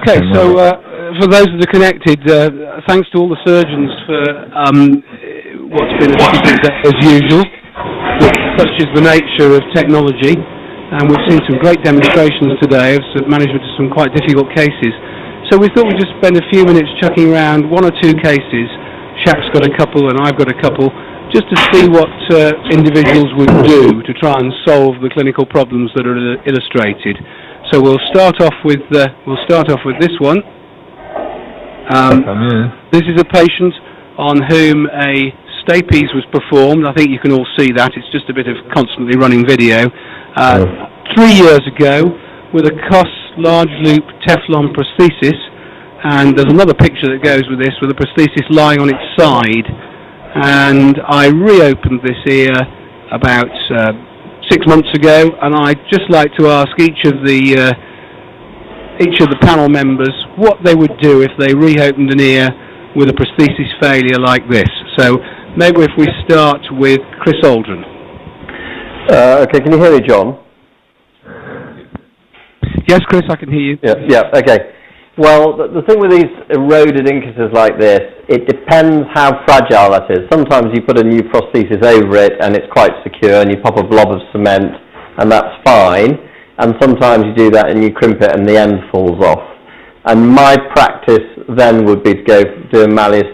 Okay, so for those that are connected, thanks to all the surgeons for what's been a difficult day as usual, such is the nature of technology, and we've seen some great demonstrations today of management of some quite difficult cases. So we thought we'd just spend a few minutes chucking around one or two cases. Shaq's got a couple and I've got a couple, just to see what individuals would do to try and solve the clinical problems that are illustrated. So we'll start off with this one. This is a patient on whom a stapes was performed. I think you can all see that. It's just a bit of constantly running video. 3 years ago, with a COS large loop Teflon prosthesis, and there's another picture that goes with this, with the prosthesis lying on its side. And I reopened this ear about 6 months ago, and I'd just like to ask each of the panel members what they would do if they reopened an ear with a prosthesis failure like this. So maybe if we start with Chris Aldrin. Okay, can you hear me, John? Yes, Chris, I can hear you. Yeah, okay. Well, the thing with these eroded incuses like this, it depends how fragile that is. Sometimes you put a new prosthesis over it and it's quite secure, and you pop a blob of cement and that's fine. And sometimes you do that and you crimp it and the end falls off. And my practice then would be to go do a malleus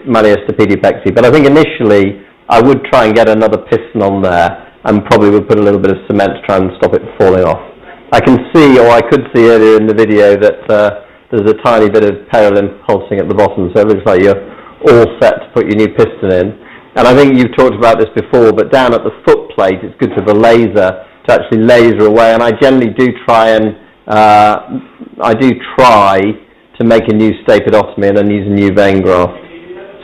to pedipexy. But I think initially I would try and get another piston on there and probably would put a little bit of cement to try and stop it falling off. I can see, or I could see earlier in the video, that there's a tiny bit of perilimb pulsing at the bottom, so it looks like you're all set to put your new piston in. And I think you've talked about this before, but down at the foot plate, it's good to have a laser to actually laser away, and I generally do try and to make a new stapedotomy and then use a new vein graft.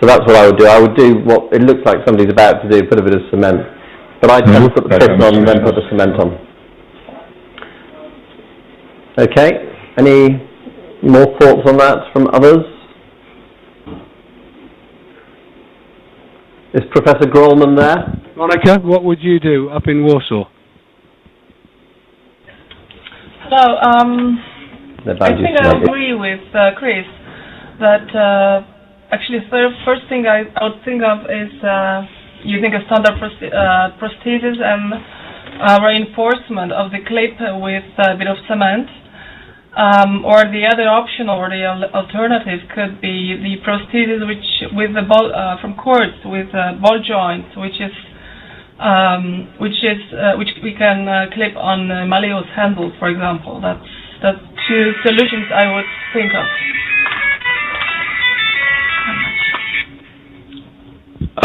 So that's what I would do. I would do what it looks like somebody's about to do, put a bit of cement. But I tend to put the piston on and then put the cement on. Okay, any more thoughts on that from others? Is Professor Grolman there? Monica, what would you do up in Warsaw? Hello, I think I agree with Chris that actually the first thing I would think of is using a standard prosthesis and reinforcement of the clip with a bit of cement. Or the other option, or the alternative, could be the prosthesis with the ball from cords with ball joints, which we can clip on malleus handles, for example. That's two solutions I would think of.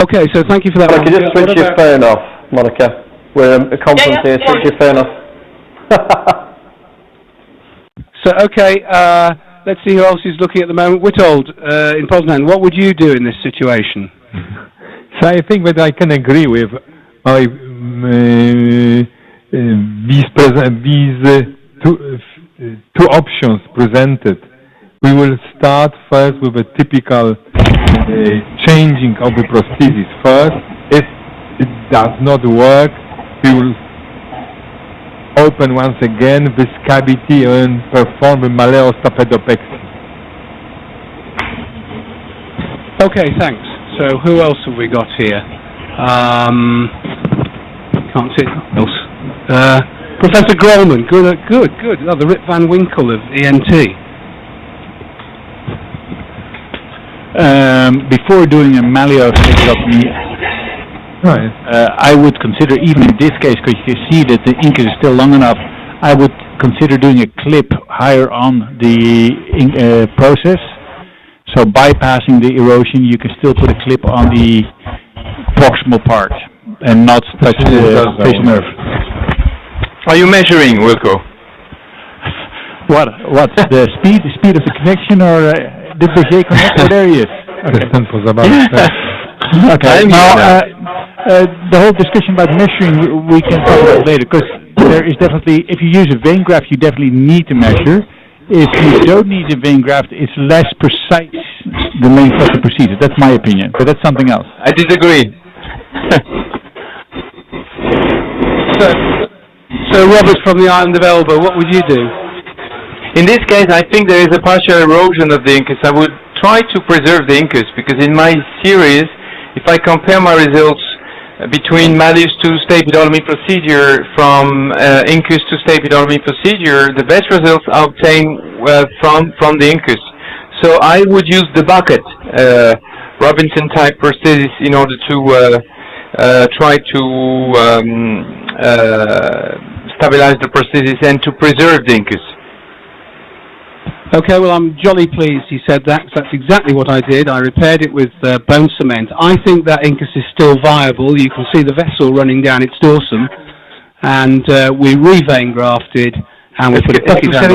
Okay, so thank you for that. Monica, just switch your phone off, Monica. We're a conference here. Switch your phone off. So, okay, let's see who else is looking at the moment. Witold, in Poznan, what would you do in this situation? So I think that I can agree with these two options presented. We will start first with a typical changing of the prosthesis first. If it does not work, we will open once again this cavity and perform the malleostapedopexy. Okay, thanks. So who else have we got here? Can't see who else. Professor Grolman, good. Oh, the Rip Van Winkle of ENT. Before doing a malleostapedopemy, I would consider, even in this case, because you can see that the incus is still long enough, I would consider doing a clip higher on the process. So bypassing the erosion, you can still put a clip on the proximal part and not touch the facial nerve. Are you measuring, Wilco? What? The speed of the connection, or did the J connect? Oh, there he is. Okay. Now, the whole discussion about measuring, we can talk about later, because there is definitely, if you use a vein graft, you definitely need to measure. If you don't need a vein graft, it's less precise, the length of the procedure. That's my opinion, but that's something else. I disagree. So Robert from the Island of Elba, what would you do? In this case, I think there is a partial erosion of the incus. I would try to preserve the incus, because in my series, if I compare my results between malleus to stapedotomy procedure from incus to stapedotomy procedure, the best results are obtained from the incus. So I would use the bucket Robinson type prosthesis in order to try to stabilize the prosthesis and to preserve the incus. Okay, well, I'm jolly pleased he said that, 'cause that's exactly what I did. I repaired it with bone cement. I think that incus is still viable. You can see the vessel running down its dorsum, and we re-vein grafted, and we put a bucket down and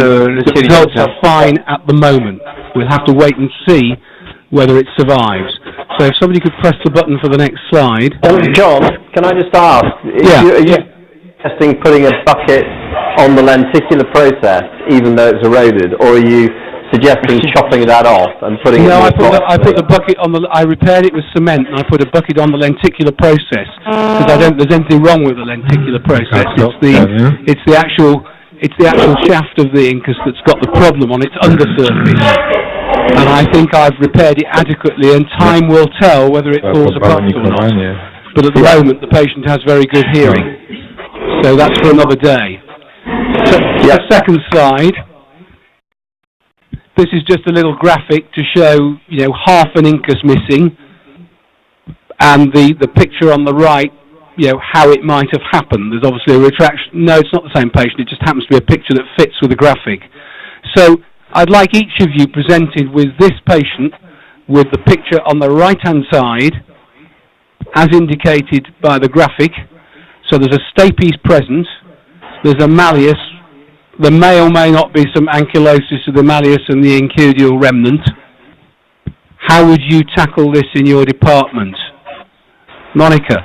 the results are fine at the moment. We'll have to wait and see whether it survives. So if somebody could press the button for the next slide. John, can I just ask, are you suggesting putting a bucket on the lenticular process, even though it's eroded, or are you suggesting chopping that off and putting it? No, I put the bucket on the. I repaired it with cement, and I put a bucket on the lenticular process, because I don't. There's anything wrong with the lenticular process. It's the actual shaft of the incus that's got the problem on its undersurface. And I think I've repaired it adequately, and time will tell whether it falls apart or not. But at the moment, the patient has very good hearing, so that's for another day. So, the second slide. This is just a little graphic to show, half an incus missing, and the picture on the right, how it might have happened. There's obviously a retraction. No, it's not the same patient. It just happens to be a picture that fits with the graphic. So I'd like each of you presented with this patient with the picture on the right-hand side, as indicated by the graphic. So there's a stapes present. There's a malleus. There may or may not be some ankylosis of the malleus and the incudial remnant. How would you tackle this in your department? Monica?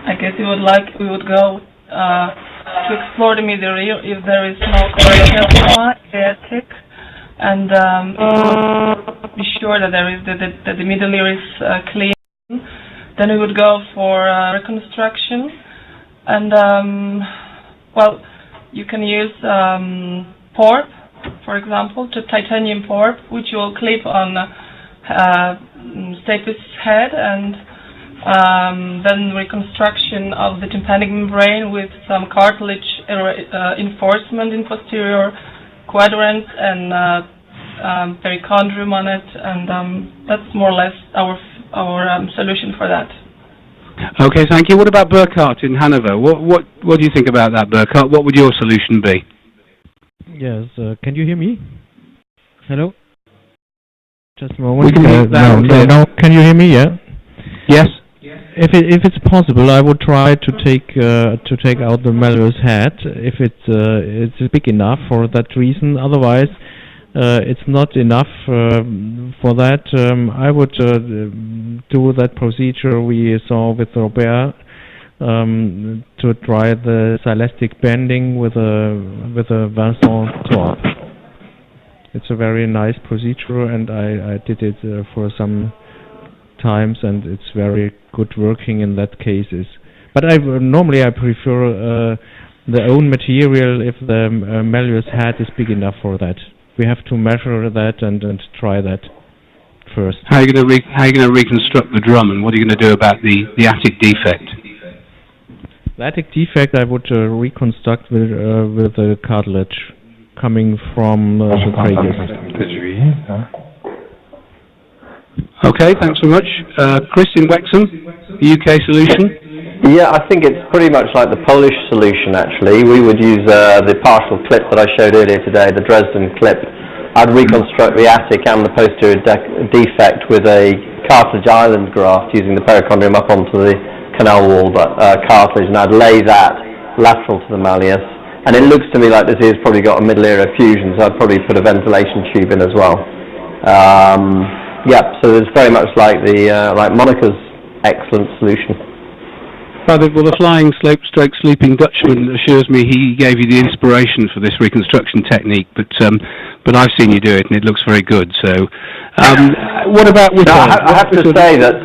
I guess we would go to explore the middle ear if there is no sciatic, and be sure that the middle ear is clean. Then we would go for reconstruction, and you can use PORP, for example, titanium PORP, which you will clip on stapes head, and then reconstruction of the tympanic membrane with some cartilage enforcement in posterior quadrant and perichondrium on it, and that's more or less our solution for that. Okay, thank you. What about Burkhardt in Hanover? What do you think about that, Burkhardt? What would your solution be? Yes, can you hear me? Hello? Just a moment. We can hear no, can you hear me? Yeah. Yes. If it's possible, I would try to take out the malleus head if it's big enough for that reason. Otherwise, it's not enough for that. I would do that procedure we saw with Robert to try the silastic bending with a Vincent top. It's a very nice procedure, and I did it for some times, and it's very good working in that cases. But normally I prefer the own material if the malleus head is big enough for that. We have to measure that and try that first. How are you going to reconstruct the drum, and what are you going to do about the attic defect? The attic defect I would reconstruct with the cartilage coming from the tragus. Okay, thanks very much. Chris in Wexham, the UK solution? Yeah, I think it's pretty much like the Polish solution, actually. We would use the partial clip that I showed earlier today, the Dresden clip. I'd reconstruct the attic and the posterior defect with a cartilage island graft using the perichondrium up onto the canal wall cartilage, and I'd lay that lateral to the malleus. And it looks to me like this ear's probably got a middle ear effusion, so I'd probably put a ventilation tube in as well. Yeah, so it's very much like like Monica's excellent solution. Well, the flying stroke sleeping Dutchman assures me he gave you the inspiration for this reconstruction technique, but I've seen you do it and it looks very good. So, what about with? I have to say that,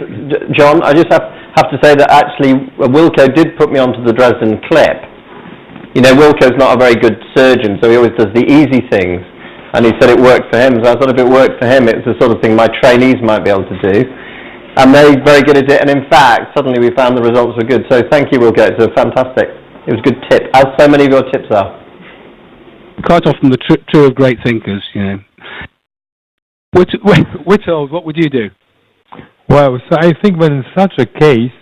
John, I just have. have to say that actually Wilco did put me onto the Dresden clip. You know, Wilco's not a very good surgeon, so he always does the easy things. And he said it worked for him, so I thought if it worked for him, it's the sort of thing my trainees might be able to do. And they're very good at it, and in fact, suddenly we found the results were good. So thank you, Wilco, it's a fantastic, it was a good tip, as so many of your tips are. Quite often the true of great thinkers, you know. Whittle, what would you do? Well, so I think when in such a case,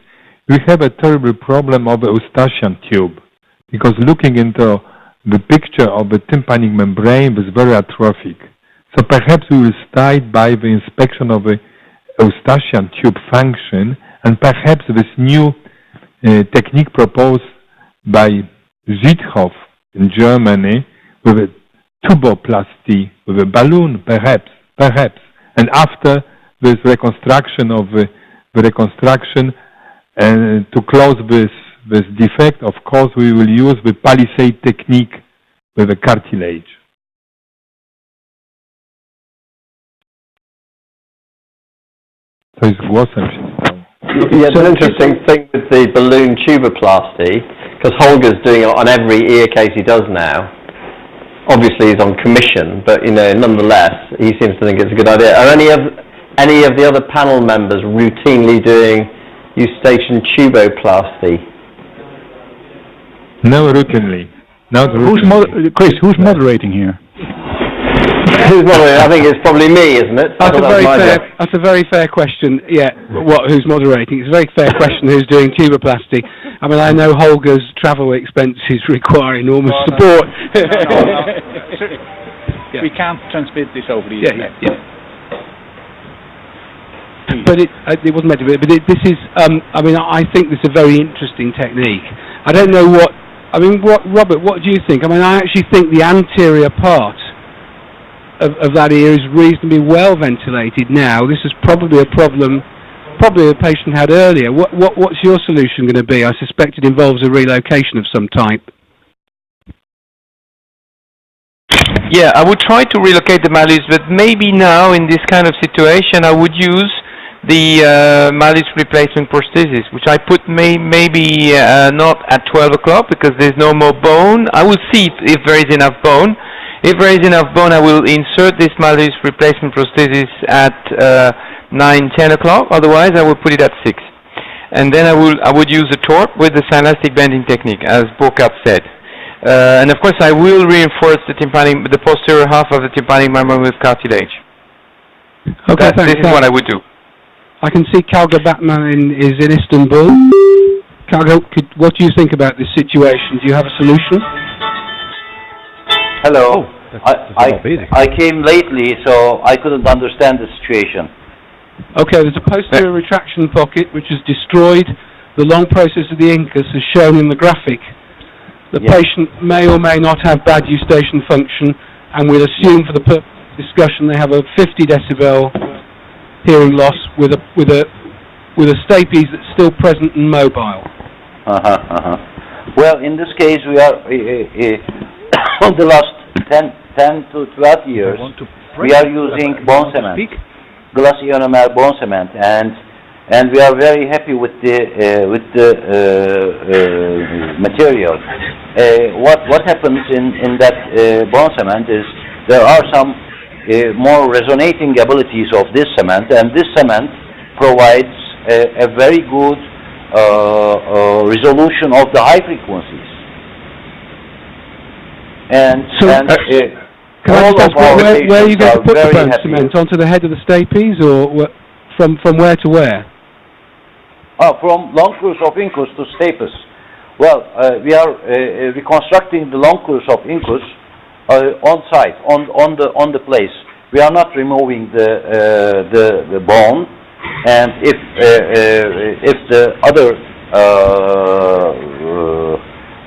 we have a terrible problem of the Eustachian tube, because looking into the picture of the tympanic membrane is very atrophic. So perhaps we will start by the inspection of the Eustachian tube function, and perhaps this new technique proposed by Ziethoff in Germany with a tuboplasty, with a balloon, perhaps. And after this reconstruction of the reconstruction, and to close this defect, of course, we will use the palisade technique with a cartilage. To jest głosem się stało. Yeah, it's an interesting thing with the balloon tuboplasty, because Holger's doing it on every ear case he does now. Obviously he's on commission, but you know, nonetheless, he seems to think it's a good idea. Are any of the other panel members routinely doing eustachian tuboplasty? No, routinely. Chris, who's moderating here? Who's moderating? I think it's probably me, isn't it? That's a very fair question. Yeah, who's moderating? It's a very fair question. Who's doing tuboplasty? I mean, I know Holger's travel expenses require enormous support. Yeah. We can't transmit this over the internet. Yeah. But it wasn't meant to be. But this is. I mean, I think this is a very interesting technique. I don't know what. I mean, Robert? What do you think? I mean, I actually think the anterior part of that ear is reasonably well ventilated now. This is probably a problem. Probably the patient had earlier. What's your solution going to be? I suspect it involves a relocation of some type. Yeah, I would try to relocate the malleus, but maybe now in this kind of situation I would use the malleus replacement prosthesis, which I put maybe not at 12 o'clock because there's no more bone. I will see if there is enough bone. If there is enough bone, I will insert this malleus replacement prosthesis at 9-10 o'clock. Otherwise, I will put it at 6. And then I would use the torque with the synelastic bending technique, as Burkhard said. And of course, I will reinforce the posterior half of the tympanic membrane with cartilage. Okay, thanks. This is what I would do. I can see Kalga Batman is in Istanbul. Kalga, what do you think about this situation? Do you have a solution? Hello. I came lately, so I couldn't understand the situation. Okay, there's a posterior retraction pocket which is destroyed. The long process of the incus is shown in the graphic. The patient may or may not have bad eustachian function, and we'll assume for the purpose of discussion they have a 50 decibel hearing loss with a stapes that's still present and mobile. Well, in this case, we are on the last 10 to 12 years. We are using bone cement, glass ionomer bone cement, and we are very happy with the material. What happens in that bone cement is there are some more resonating abilities of this cement, and this cement provides a very good resolution of the high frequencies. And can I just ask where are you going to put the bone cement? Onto the head of the stapes, or from where to where? From long course of incus to stapes. Well, we are reconstructing the long course of incus on site, on the place. We are not removing the bone, and if the other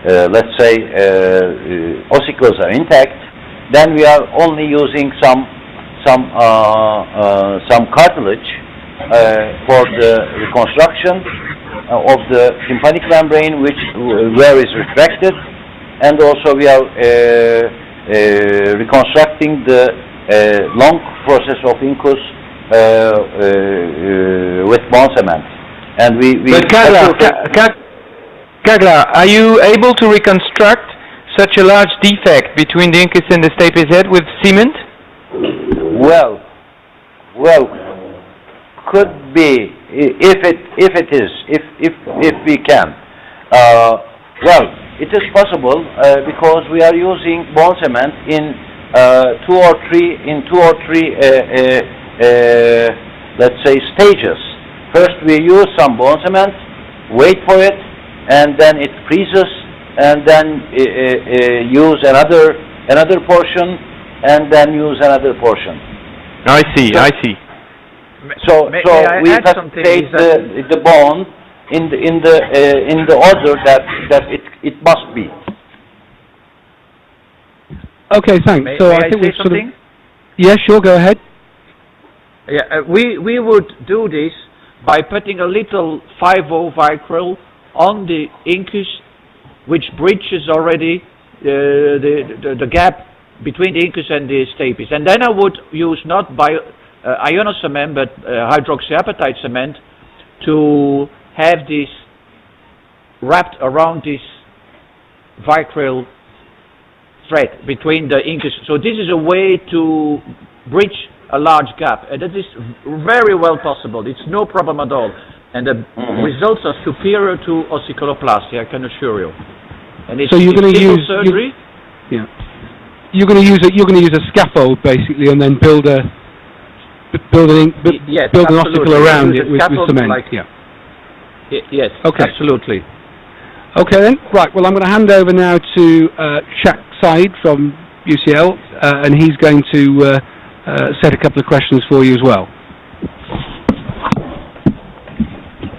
let's say ossicles are intact, then we are only using some cartilage for the reconstruction of the tympanic membrane, where is retracted, and also we are reconstructing the long process of incus with bone cement. And we But Kagla, are you able to reconstruct such a large defect between the incus and the stapes head with cement? Well, could be if we can. Well, it is possible because we are using bone cement in two or three let's say stages. First we use some bone cement, wait for it, and then it freezes, and then use another portion, and then use another portion. I see. So we take the bone in the order that it must be. Okay, thanks. May I I think say we've something? Yeah, sure. Go ahead. Yeah, we would do this by putting a little 5-0 vicryl on the incus, which bridges already the gap between the incus and the stapes. And then I would use not ionosement but hydroxyapatite cement to have this wrapped around this vicryl thread between the incus. So this is a way to bridge a large gap, and that is very well possible. It's no problem at all, and the results are superior to ossiculoplasty, I can assure you. And it's, so you're going to use surgery. You're going to use a scaffold basically, and then build an ossicle around it with cement. Yes, okay. Absolutely. Okay then, right, well I'm going to hand over now to Shakeel Saeed from UCL, and he's going to set a couple of questions for you as well.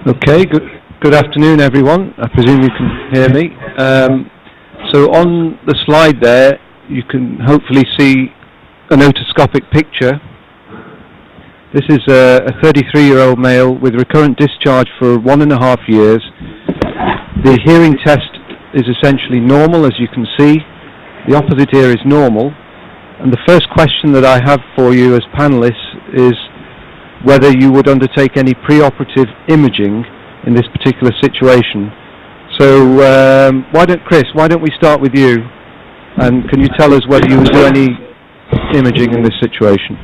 Okay, good afternoon everyone. I presume you can hear me. So on the slide there, you can hopefully see an otoscopic picture. This is a 33-year-old male with recurrent discharge for 1.5 years. The hearing test is essentially normal, as you can see. The opposite ear is normal. And the first question that I have for you as panelists is whether you would undertake any preoperative imaging in this particular situation. So why don't we start with you? And can you tell us whether you would do any imaging in this situation?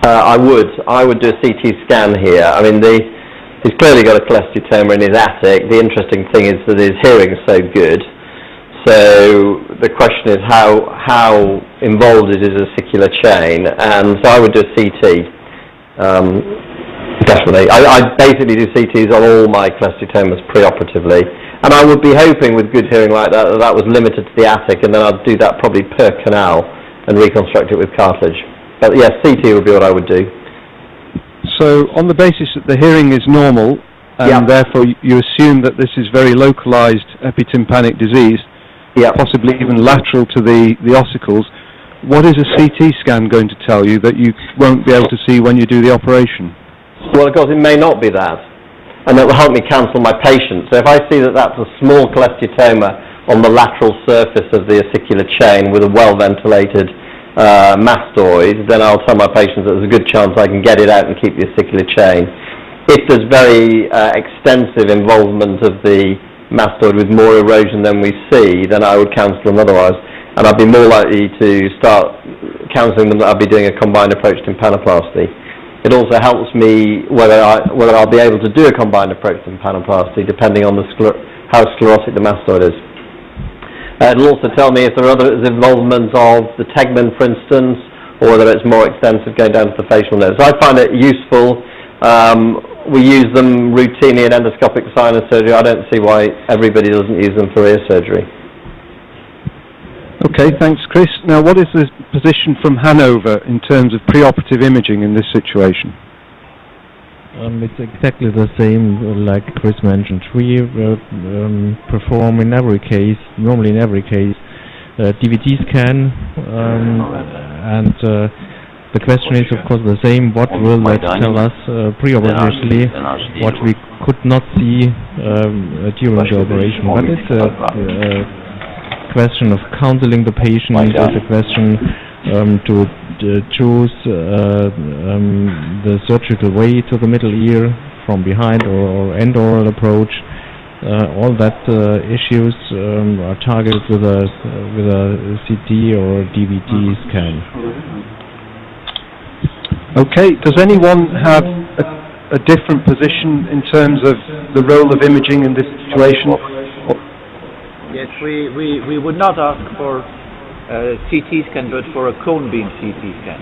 I would do a CT scan here. I mean, he's clearly got a cholesteatoma in his attic. The interesting thing is that his hearing is so good. So the question is how involved is his ossicular chain, and so I would do a CT. Definitely. I basically do CTs on all my cholesteatomas preoperatively, and I would be hoping with good hearing like that was limited to the attic, and then I'd do that probably per canal and reconstruct it with cartilage. But yes, CT would be what I would do. So on the basis that the hearing is normal, and therefore you assume that this is very localized epitympanic disease, possibly even lateral to the ossicles, what is a CT scan going to tell you that you won't be able to see when you do the operation? Well, of course, it may not be that, and that will help me cancel my patient. So if I see that that's a small cholesteatoma on the lateral surface of the ossicular chain with a well-ventilated mastoid, then I'll tell my patients that there's a good chance I can get it out and keep the ossicular chain. If there's very extensive involvement of the mastoid with more erosion than we see, then I would counsel them otherwise, and I'd be more likely to start counselling them that I'd be doing a combined approach tympanoplasty. It also helps me whether I'll be able to do a combined approach tympanoplasty depending on how sclerotic the mastoid is. It'll also tell me if there are other involvement of the tegmen, for instance, or whether it's more extensive going down to the facial nerves. So I find it useful. We use them routinely in endoscopic sinus surgery. I don't see why everybody doesn't use them for ear surgery. Okay, thanks, Chris. Now, what is the position from Hanover in terms of preoperative imaging in this situation? It's exactly the same like Chris mentioned. We perform in every case, normally in every case, DVD scan, and the question is of course the same, what will that tell us preoperatively, what we could not see during the operation. But it's a question of counseling the patient, it's a question to choose the surgical way to the middle ear from behind or endoral approach. All that issues are targeted with a CT or DVT scan. Okay. Does anyone have a different position in terms of the role of imaging in this situation? Yes, we would not ask for a CT scan, but for a cone beam CT scan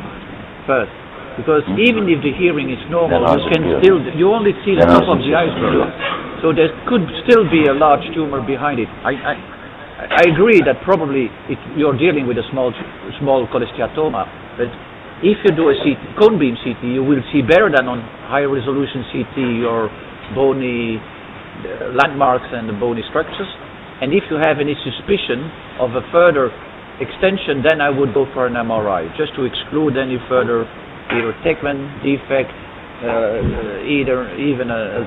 first, because even if the hearing is normal, you only see the top of the iceberg, so there could still be a large tumor behind it. I agree that probably you're dealing with a small cholesteatoma, but if you do a cone beam CT, you will see better than on high resolution CT or bony landmarks and the bony structures. And if you have any suspicion of a further extension, then I would go for an MRI, just to exclude any further either Tegman defect, even a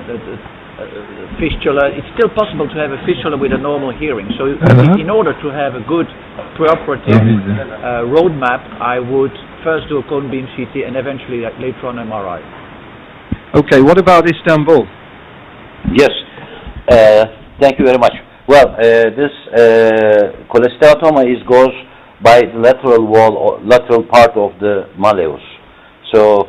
fistula. It's still possible to have a fistula with a normal hearing. So in order to have a good preoperative roadmap, I would first do a cone beam CT and eventually later on MRI. Okay, what about Istanbul? Yes, thank you very much. Well, this cholesteatoma goes by the lateral wall or lateral part of the malleus. So,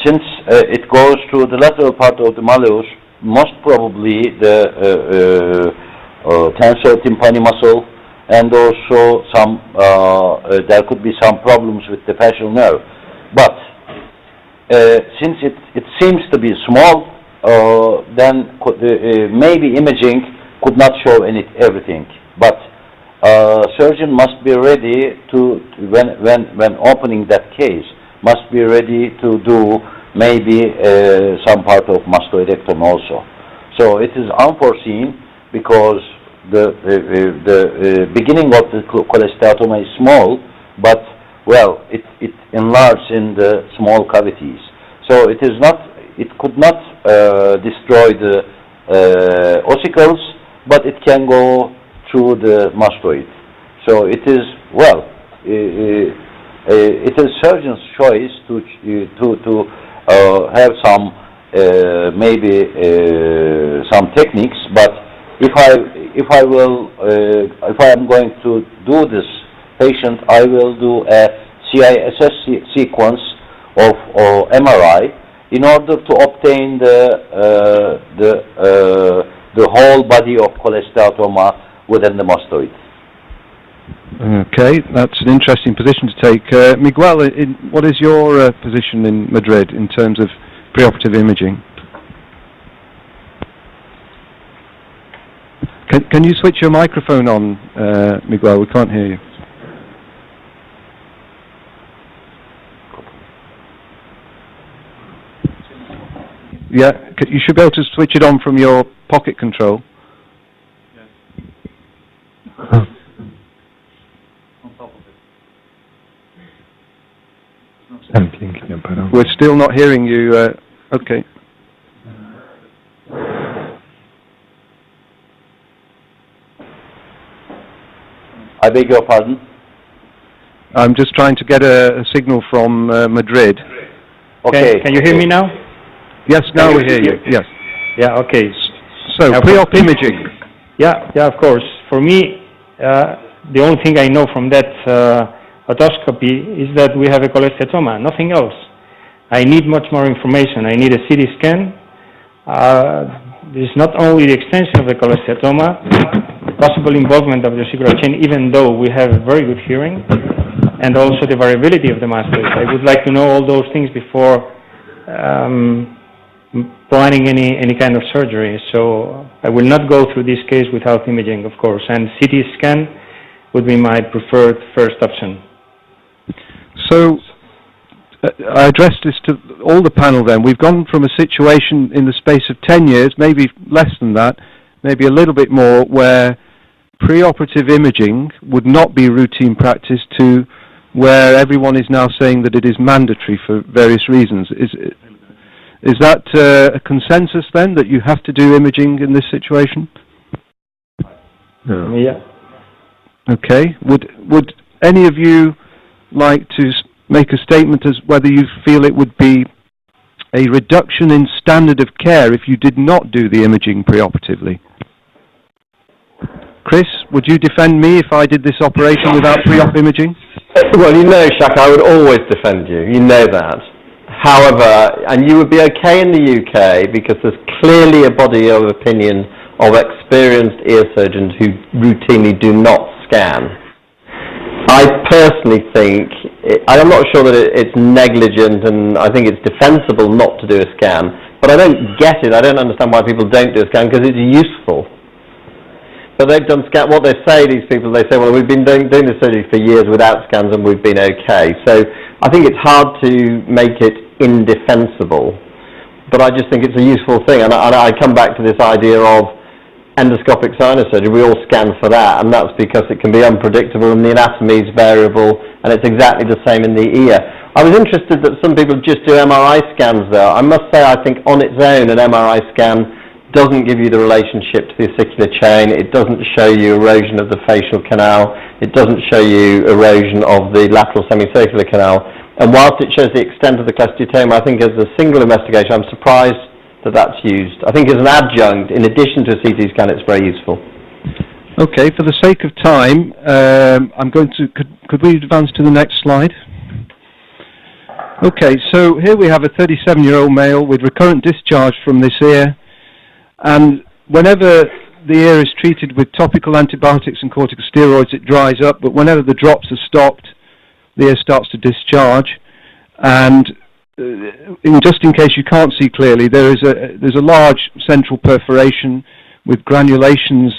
since it goes through the lateral part of the malleus, most probably the tensor tympani muscle, and also some there could be some problems with the facial nerve. But since it seems to be small, then maybe imaging could not show everything. But surgeon must be ready to, when opening that case, must be ready to do maybe some part of mastoidectomy also. So it is unforeseen because the beginning of the cholesteatoma is small, but well, it enlarges in the small cavities. So it is not, it could not destroy the ossicles, but it can go through the mastoid. So it is, well, it is surgeon's choice to have some maybe some techniques. But if I am going to do this patient, I will do a CISS sequence of MRI in order to obtain the whole body of cholesteatoma within the mastoid. Okay, that's an interesting position to take. Miguel, what is your position in Madrid in terms of preoperative imaging? Can you switch your microphone on, Miguel? We can't hear you. Yeah, you should be able to switch it on from your pocket control. We're still not hearing you. Okay. I beg your pardon? I'm just trying to get a signal from Madrid. Okay. Can you hear me now? Yes, now we hear you. Yes. Yeah, okay. So, pre-op imaging. Yeah, of course. For me, the only thing I know from that otoscopy is that we have a cholesteatoma, nothing else. I need much more information. I need a CT scan. This is not only the extension of the cholesteatoma, the possible involvement of the ossicular chain, even though we have very good hearing, and also the variability of the mastoid. I would like to know all those things before planning any kind of surgery. So I will not go through this case without imaging, of course, and CT scan would be my preferred first option. So I addressed this to all the panel then. We've gone from a situation in the space of 10 years, maybe less than that, maybe a little bit more, where preoperative imaging would not be routine practice, to where everyone is now saying that it is mandatory for various reasons. Is that a consensus then, that you have to do imaging in this situation? No. Yeah. Okay. Would any of you like to make a statement as whether you feel it would be a reduction in standard of care if you did not do the imaging preoperatively? Chris, would you defend me if I did this operation without pre-op imaging? Well, you know, Shak, I would always defend you. You know that. However, and you would be okay in the UK because there's clearly a body of opinion of experienced ear surgeons who routinely do not scan. I personally think, I'm not sure that it's negligent, and I think it's defensible not to do a scan, but I don't get it. I don't understand why people don't do a scan, because it's useful. But they've done scan. What they say, these people, they say, well, we've been doing this surgery for years without scans and we've been okay. So I think it's hard to make it indefensible, but I just think it's a useful thing. And I come back to this idea of endoscopic sinus surgery. We all scan for that, and that's because it can be unpredictable and the anatomy is variable, and it's exactly the same in the ear. I was interested that some people just do MRI scans though. I must say, I think on its own an MRI scan doesn't give you the relationship to the ossicular chain. It doesn't show you erosion of the facial canal. It doesn't show you erosion of the lateral semicircular canal. And whilst it shows the extent of the cholesteatoma, I think as a single investigation, I'm surprised that that's used. I think as an adjunct, in addition to a CT scan, it's very useful. Okay, for the sake of time, I'm going to, could we advance to the next slide? Okay, so here we have a 37-year-old male with recurrent discharge from this ear, and whenever the ear is treated with topical antibiotics and corticosteroids, it dries up, but whenever the drops are stopped, the ear starts to discharge. And just in case you can't see clearly, there's a large central perforation with granulations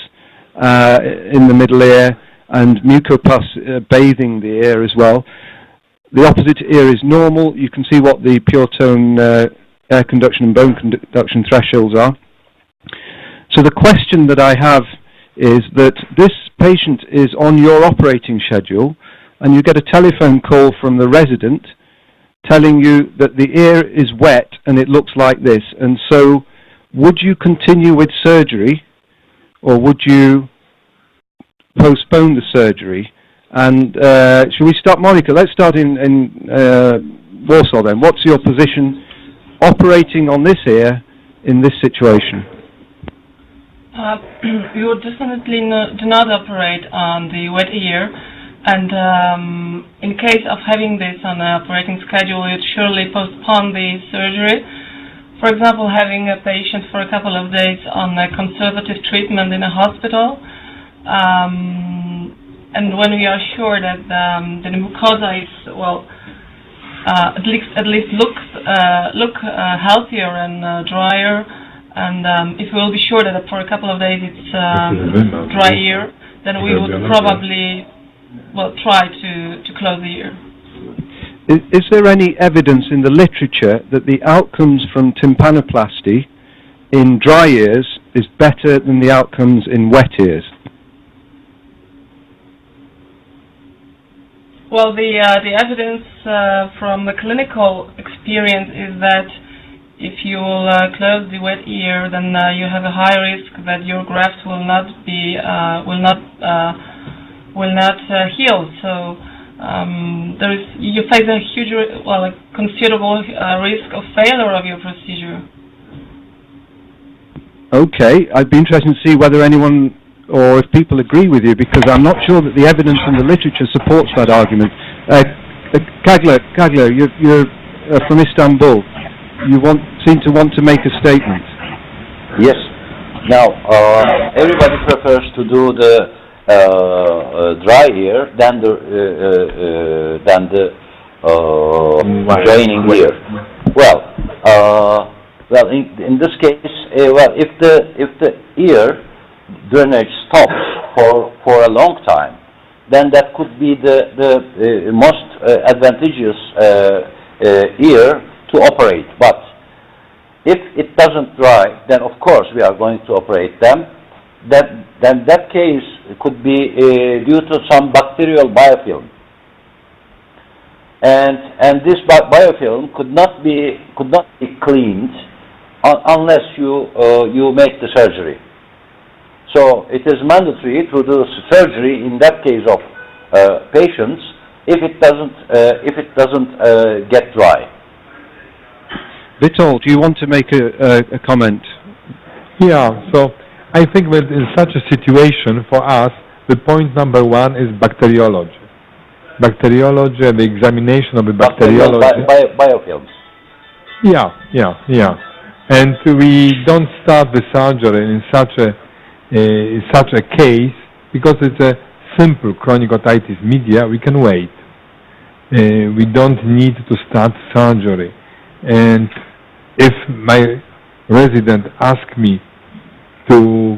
in the middle ear and mucopus bathing the ear as well. The opposite ear is normal. You can see what the pure tone air conduction and bone conduction thresholds are. So the question that I have is that this patient is on your operating schedule, and you get a telephone call from the resident telling you that the ear is wet and it looks like this. And so would you continue with surgery, or would you postpone the surgery? And should we start, Monica? Let's start in Warsaw then. What's your position operating on this ear in this situation? We would definitely do not operate on the wet ear, and in case of having this on the operating schedule, we would surely postpone the surgery. For example, having a patient for a couple of days on a conservative treatment in a hospital, and when we are sure that the mucosa is, well, at least look healthier and drier, and if we will be sure that for a couple of days it's dry ear, then we would probably, well, try to close the ear. Is there any evidence in the literature that the outcomes from tympanoplasty in dry ears is better than the outcomes in wet ears? Well, the evidence from the clinical experience is that if you will close the wet ear, then you have a high risk that your graft will not heal. So you face a huge, a considerable risk of failure of your procedure. Okay, I'd be interested to see whether anyone or if people agree with you, because I'm not sure that the evidence in the literature supports that argument. Kagler, you're from Istanbul. You seem to want to make a statement. Yes. Now, everybody prefers to do the dry ear than the draining ear. Well, in this case, if the ear drainage stops for a long time, then that could be the most advantageous ear to operate. But if it doesn't dry, then of course we are going to operate them. Then that case could be due to some bacterial biofilm, and this biofilm could not be cleaned unless you make the surgery. So it is mandatory to do surgery in that case of patients if it doesn't get dry. Vitol, do you want to make a comment? Yeah, so I think that in such a situation, for us, the point number one is bacteriology. Bacteriology and the examination of the bacteriology. Biofilms. Yeah. And we don't start the surgery in such a case because it's a simple chronic otitis media. We can wait. We don't need to start surgery. And if my resident asks me to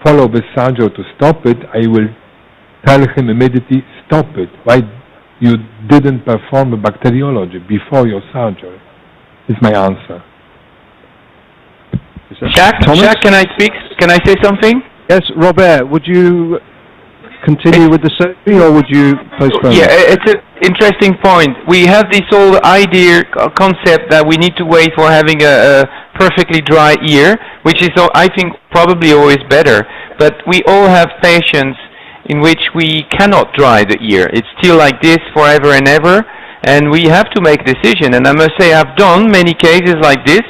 follow the surgery to stop it, I will tell him immediately, stop it. Why you didn't perform a bacteriology before your surgery? Is my answer. Shaq, can I speak? Can I say something? Yes, Robert, would you continue with the surgery or would you postpone? Yeah, it's an interesting point. We have this whole idea, concept that we need to wait for having a perfectly dry ear, which is, I think, probably always better. But we all have patients in which we cannot dry the ear. It's still like this forever and ever, and we have to make a decision. And I must say, I've done many cases like this,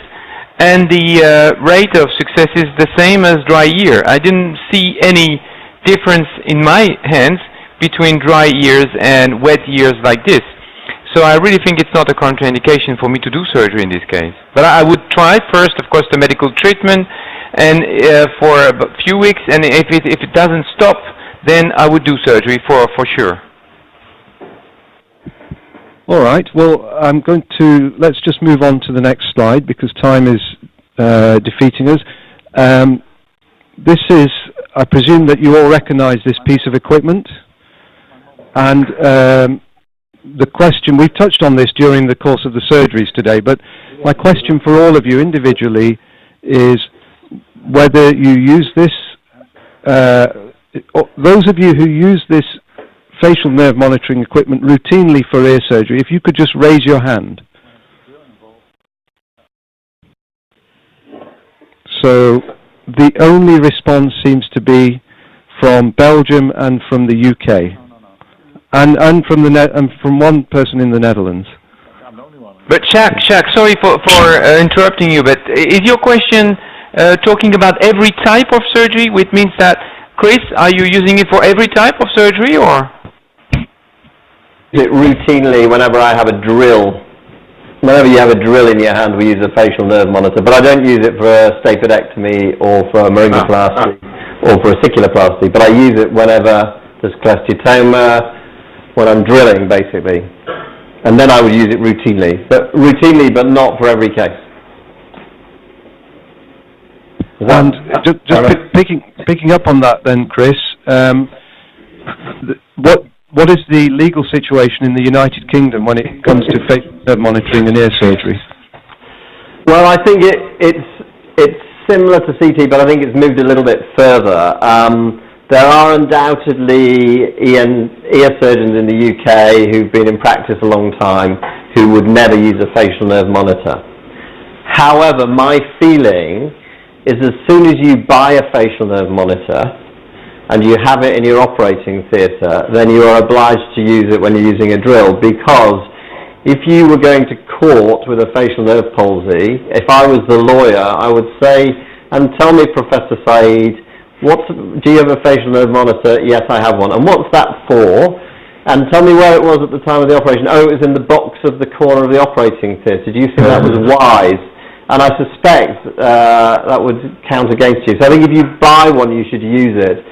and the rate of success is the same as dry ear. I didn't see any difference in my hands between dry ears and wet ears like this. So I really think it's not a contraindication for me to do surgery in this case. But I would try first, of course, the medical treatment, and for a few weeks, and if it doesn't stop, then I would do surgery for sure. All right, well, let's just move on to the next slide because time is defeating us. This is, I presume that you all recognize this piece of equipment. And the question, we touched on this during the course of the surgeries today, but my question for all of you individually is whether you use this, those of you who use this facial nerve monitoring equipment routinely for ear surgery, if you could just raise your hand. So the only response seems to be from Belgium and from the UK, and from one person in the Netherlands. But Shaq, sorry for interrupting you, but is your question talking about every type of surgery, which means that, Chris, are you using it for every type of surgery, or? It routinely, whenever I have a drill, whenever you have a drill in your hand, we use a facial nerve monitor, but I don't use it for a stapedectomy or for a laryngoplasty or for a auriculoplasty, but I use it whenever there's cholesteatoma, when I'm drilling, basically. And then I would use it routinely, but not for every case. And just picking up on that then, Chris, what is the legal situation in the United Kingdom when it comes to facial nerve monitoring and ear surgery? Well, I think it's similar to CT, but I think it's moved a little bit further. There are undoubtedly ear surgeons in the UK who've been in practice a long time who would never use a facial nerve monitor. However, my feeling is as soon as you buy a facial nerve monitor and you have it in your operating theatre, then you are obliged to use it when you're using a drill, because if you were going to court with a facial nerve palsy, if I was the lawyer, I would say, and tell me, Professor Saeed, do you have a facial nerve monitor? Yes, I have one. And what's that for? And tell me where it was at the time of the operation. Oh, it was in the box of the corner of the operating theatre. Do you think that was wise? And I suspect that would count against you. So I think if you buy one, you should use it.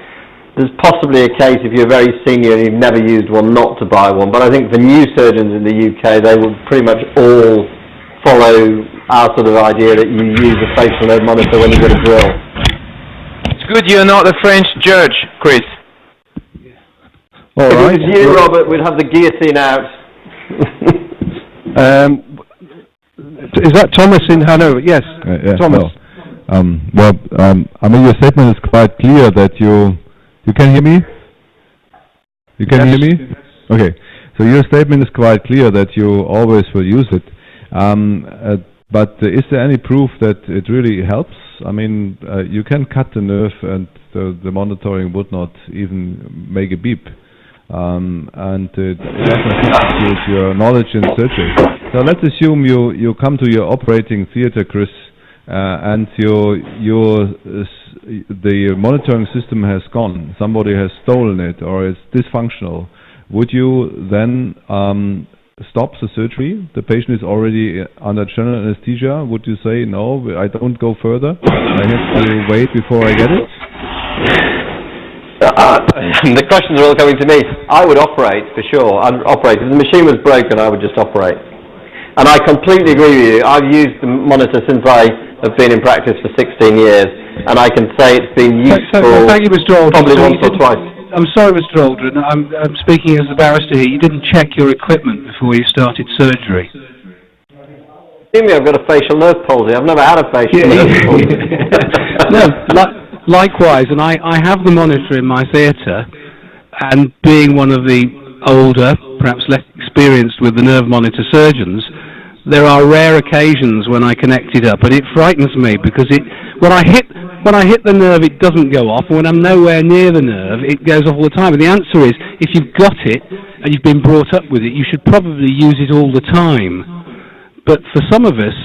There's possibly a case if you're very senior and you've never used one not to buy one. But I think for new surgeons in the UK, they will pretty much all follow our sort of idea that you use a facial nerve monitor when you get a drill. It's good you're not a French judge, Chris. All right. If it was you, Robert, we'd have the guillotine out. Is that Thomas in Hanover? Yes, yeah, Thomas. I mean, your statement is quite clear that you can hear me? You can hear me? Okay. So your statement is quite clear that you always will use it. But is there any proof that it really helps? I mean, you can cut the nerve and the monitoring would not even make a beep. And it doesn't constitute your knowledge in surgery. So let's assume you come to your operating theater, Chris, and the monitoring system has gone. Somebody has stolen it or is dysfunctional. Would you then stop the surgery? The patient is already under general anesthesia. Would you say, no, I don't go further? I have to wait before I get it? The questions are all coming to me. I would operate, for sure. I'd operate. If the machine was broken, I would just operate. And I completely agree with you. I've used the monitor since I have been in practice for 16 years, and I can say it's been useful thank you, Mr. Aldrin. probably once or twice. I'm sorry, Mr. Aldrin. I'm speaking as the barrister here. You didn't check your equipment before you started surgery. See me, I've got a facial nerve palsy. I've never had a facial nerve palsy. No, likewise, and I have the monitor in my theatre, and being one of the older, perhaps less experienced with the nerve monitor surgeons, there are rare occasions when I connect it up, and it frightens me because when I hit the nerve, it doesn't go off, and when I'm nowhere near the nerve, it goes off all the time. And the answer is, if you've got it and you've been brought up with it, you should probably use it all the time. But for some of us,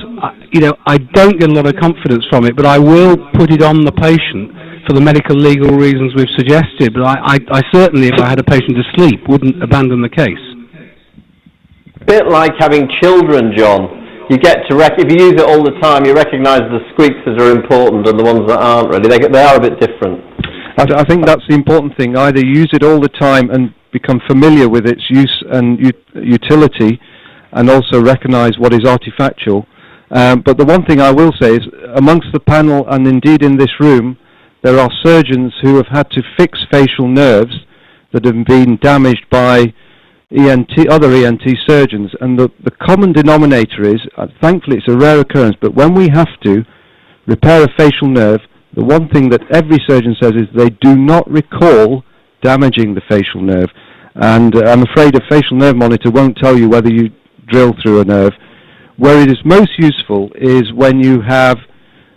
I don't get a lot of confidence from it, but I will put it on the patient for the medical legal reasons we've suggested. But I certainly, if I had a patient asleep, wouldn't abandon the case. A bit like having children, John. You get to if you use it all the time, you recognise the squeaks that are important and the ones that aren't really. They are a bit different. I think that's the important thing. Either use it all the time and become familiar with its use and utility, and also recognise what is artifactual. But the one thing I will say is, amongst the panel and indeed in this room, there are surgeons who have had to fix facial nerves that have been damaged by other ENT surgeons, and the common denominator is, thankfully it's a rare occurrence, but when we have to repair a facial nerve, the one thing that every surgeon says is they do not recall damaging the facial nerve. And I'm afraid a facial nerve monitor won't tell you whether you drill through a nerve. Where it is most useful is when you have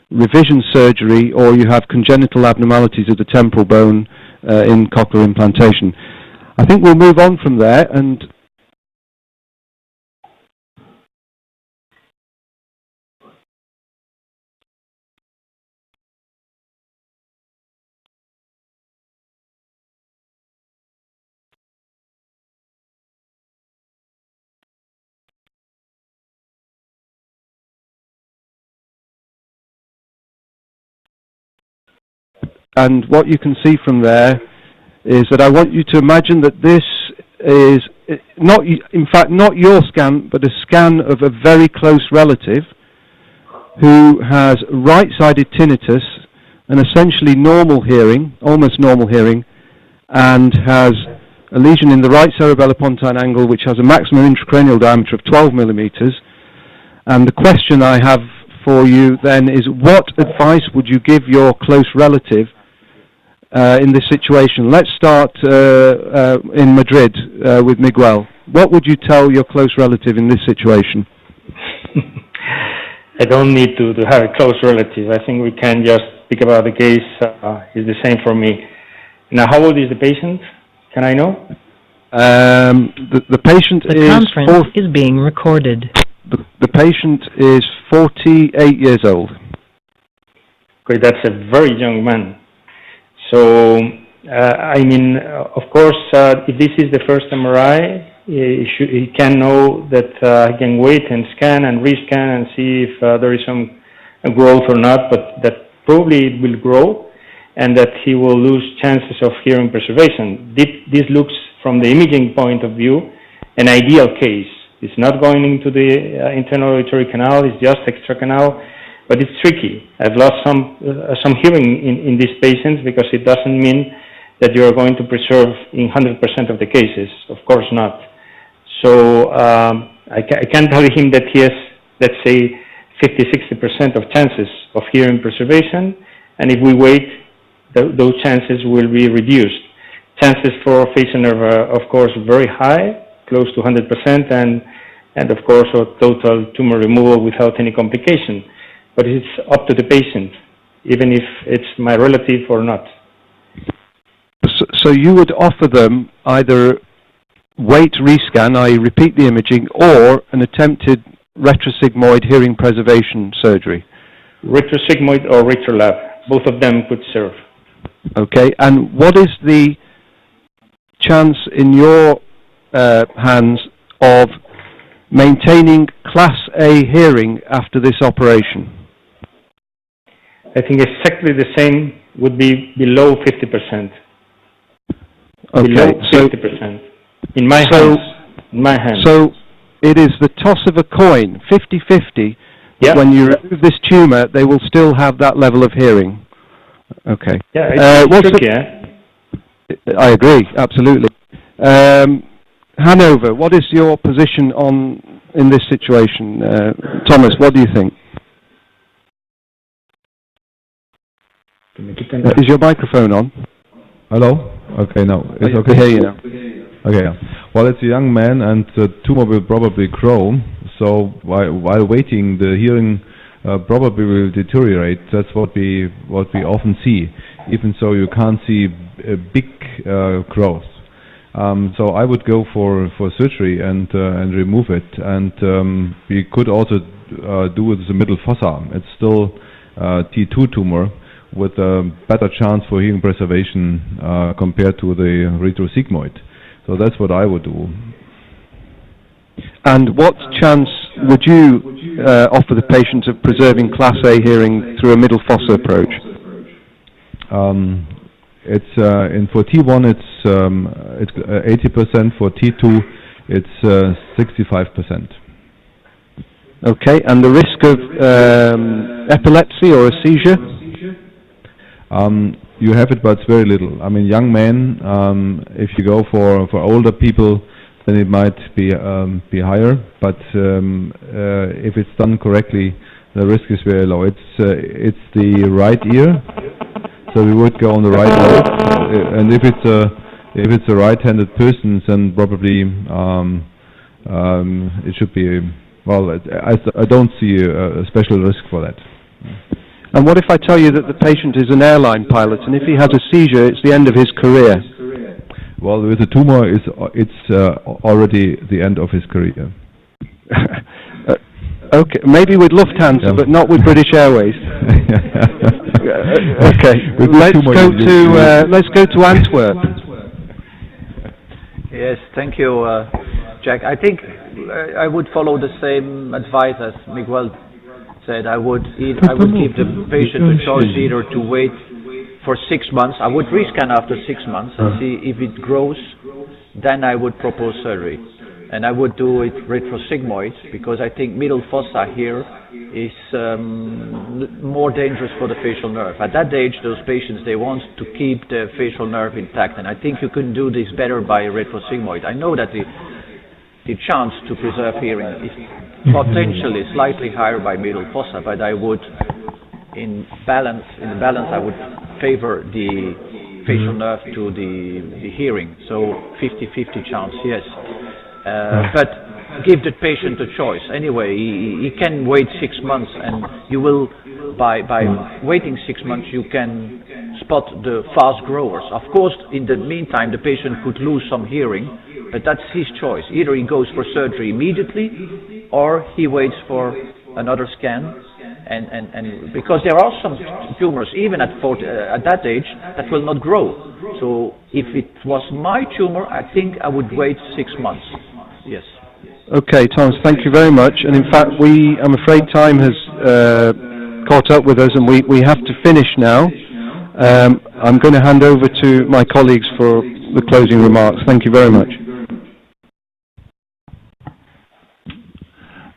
revision surgery or you have congenital abnormalities of the temporal bone in cochlear implantation. I think we'll move on from there, and what you can see from there is that I want you to imagine that this is not, in fact, not your scan, but a scan of a very close relative who has right-sided tinnitus and essentially normal hearing, almost normal hearing, and has a lesion in the right cerebellopontine angle which has a maximum intracranial diameter of 12 millimeters. And the question I have for you then is, what advice would you give your close relative in this situation? Let's start in Madrid with Miguel. What would you tell your close relative in this situation? I don't need to have a close relative. I think we can just speak about the case. It's the same for me. Now, how old is the patient? Can I know? The patient the conference is being recorded. The patient is 48 years old. Okay, that's a very young man. So, I mean, of course, if this is the first MRI, he can know that he can wait and scan and rescan and see if there is some growth or not, but that probably it will grow and that he will lose chances of hearing preservation. This looks, from the imaging point of view, an ideal case. It's not going into the internal auditory canal, it's just extra canal. But it's tricky. I've lost some hearing in these patients because it doesn't mean that you are going to preserve in 100% of the cases. Of course not. So I can tell him that he has, let's say, 50-60% of chances of hearing preservation, and if we wait, those chances will be reduced. Chances for facial nerve are, of course, very high, close to 100%, and of course, a total tumor removal without any complication. But it's up to the patient, even if it's my relative or not. So you would offer them either wait rescan, i.e. repeat the imaging, or an attempted retrosigmoid hearing preservation surgery? Retrosigmoid or retrolab, both of them could serve. Okay, and what is the chance in your hands of maintaining Class A hearing after this operation? I think exactly the same would be below 50%. Okay, below so 50%. In my hands. In my hands. So it is the toss of a coin, 50-50. Yeah. When you remove this tumor, they will still have that level of hearing. Okay. Yeah, it's tricky, I agree, absolutely. Hanover, what is your position in this situation? Thomas, what do you think? Is your microphone on? Hello? Okay, now. It's okay. I hear you now. Okay, yeah. Well, it's a young man, and the tumor will probably grow. So while waiting, the hearing probably will deteriorate. That's what we often see. Even so, you can't see a big growth. So I would go for surgery and remove it. And we could also do with the middle fossa. It's still T2 tumor with a better chance for hearing preservation compared to the retrosigmoid. So that's what I would do. And what chance would you offer the patient of preserving Class A hearing through a middle fossa approach? For T1 it's 80%. For T2 it's 65%. Okay, and the risk of epilepsy or a seizure? You have it, but it's very little. I mean, young men. If you go for older people, then it might be higher. But if it's done correctly, the risk is very low. It's the right ear, so we would go on the right note. And if it's a right-handed person, then probably it should be. Well, I don't see a special risk for that. And what if I tell you that the patient is an airline pilot, and if he has a seizure, it's the end of his career? Well, with a tumor, it's already the end of his career. Okay, maybe with Lufthansa, but not with British Airways. Okay, let's go to Antwerp. Yes, thank you, Jack. I think I would follow the same advice as Miguel said. I would give the patient a choice either to wait for 6 months. I would rescan after 6 months and see if it grows. Then I would propose surgery, and I would do it retrosigmoid, because I think middle fossa here is more dangerous for the facial nerve. At that age, those patients, they want to keep the facial nerve intact, and I think you can do this better by retrosigmoid. I know that the chance to preserve hearing is potentially slightly higher by middle fossa, but I would, in the balance, I would favor the facial nerve to the hearing. So 50-50 chance, yes. But give the patient a choice. Anyway, he can wait 6 months, and you will, by waiting 6 months, you can spot the fast growers. Of course, in the meantime, the patient could lose some hearing, but that's his choice. Either he goes for surgery immediately, or he waits for another scan, and because there are some tumors, even at that age, that will not grow. So if it was my tumor, I think I would wait 6 months. Yes. Okay, Thomas, thank you very much. And in fact, I'm afraid time has caught up with us, and we have to finish now. I'm going to hand over to my colleagues for the closing remarks. Thank you very much.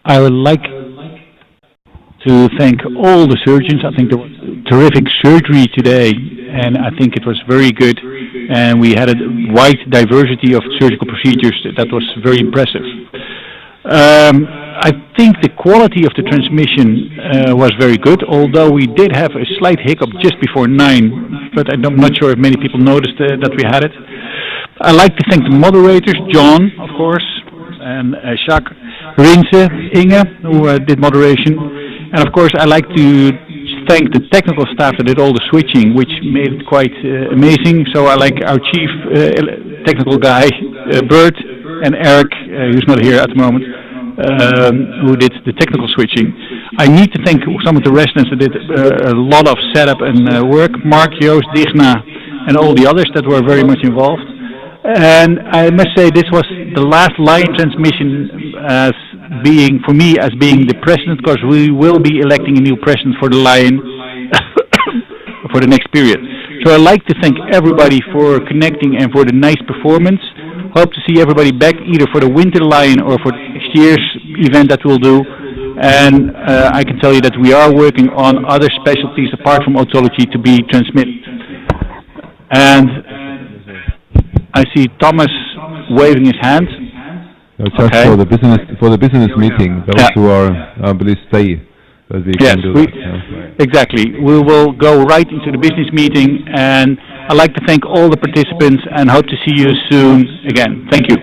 I would like to thank all the surgeons. I think there was terrific surgery today, and I think it was very good. And we had a wide diversity of surgical procedures. That was very impressive. I think the quality of the transmission was very good, although we did have a slight hiccup just before 9, but I'm not sure if many people noticed that we had it. I'd like to thank the moderators, John, of course, and Jacques, Rinze, Inge, who did moderation. And of course, I'd like to thank the technical staff that did all the switching, which made it quite amazing. So I like our chief technical guy, Bert, and Eric, who's not here at the moment, who did the technical switching. I need to thank some of the residents that did a lot of setup and work, Mark, Joost, Digna, and all the others that were very much involved. And I must say this was the last Lion transmission as being, for me, as being the president, because we will be electing a new president for the Lion for the next period. So I'd like to thank everybody for connecting and for the nice performance. Hope to see everybody back either for the Winter Lion or for next year's event that we'll do. And I can tell you that we are working on other specialties apart from otology to be transmitted. And I see Thomas waving his hand. Just for the business meeting, those who are, I believe, stay. We can do that. Exactly. We will go right into the business meeting, and I'd like to thank all the participants and hope to see you soon again. Thank you.